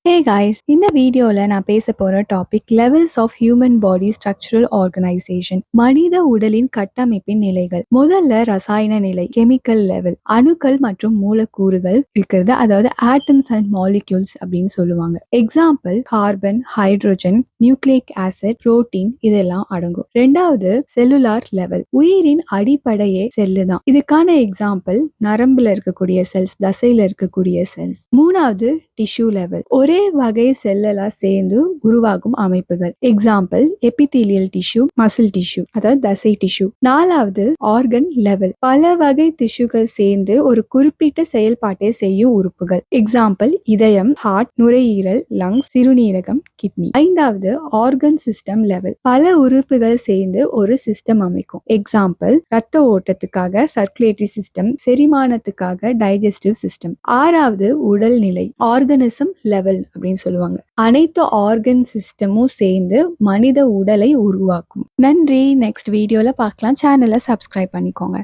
Hey guys, இந்த வீடியோல நான் பேச போற topic levels of human body structural organisation. மனித உடலின் கட்டமைப்பின் நிலைகள். முதல்ல ரசாயன நிலை, கெமிக்கல் லெவல், அணுக்கள் மற்றும் மூலக்கூறுகள் இருக்கிறது, அதாவது ஆட்டம்ஸ் அண்ட் மாலிக்யூல்ஸ் அப்படின்னு சொல்லுவாங்க. Example carbon, hydrogen, nucleic acid, protein இதெல்லாம் அடங்கும். ரெண்டாவது செல்லுலார் லெவல், உயிரின் அடிப்படையே செல்லு தான். இதுக்கான எக்ஸாம்பிள் நரம்புல இருக்கக்கூடிய செல்ஸ், தசையில இருக்கக்கூடிய செல்ஸ். மூணாவது டிஷ்யூ லெவல், ஒரே வகை செல்லெல்லாம் சேர்ந்து உருவாகும் அமைப்புகள். Example epithelial tissue, muscle tissue, அதாவது தசை டிஷ்யூ. நாலாவது ஆர்கன் லெவல், பல வகை டிஷ்யூகள் சேர்ந்து ஒரு குறிப்பிட்ட செயல்பாட்டை செய்யும் உறுப்புகள். எக்ஸாம்பிள் இதயம், ஹார்ட், நுரையீரல், லங்ஸ், சிறுநீரகம், கிட்னி. ஐந்தாவது ஆர்கன் சிஸ்டம் லெவல், பல உறுப்புகள் சேர்ந்து ஒரு சிஸ்டம் அமைக்கும். எக்ஸாம்பிள் ரத்த ஓட்டத்துக்காக சர்க்குலேட்டரி சிஸ்டம், செரிமானத்துக்காக டைஜஸ்டிவ் சிஸ்டம். ஆறாவது உடல் நிலை, ஆர்கனிசம் லெவல் அப்படின்னு சொல்லுவாங்க. அனைத்து ஆர்கன் சிஸ்டமும் சேர்ந்து மனித உடலை உருவாக்கும். நன்றி. நெக்ஸ்ட் வீடியோல பார்க்கலாம். சேனலை சப்ஸ்கிரைப் பண்ணிக்கோங்க.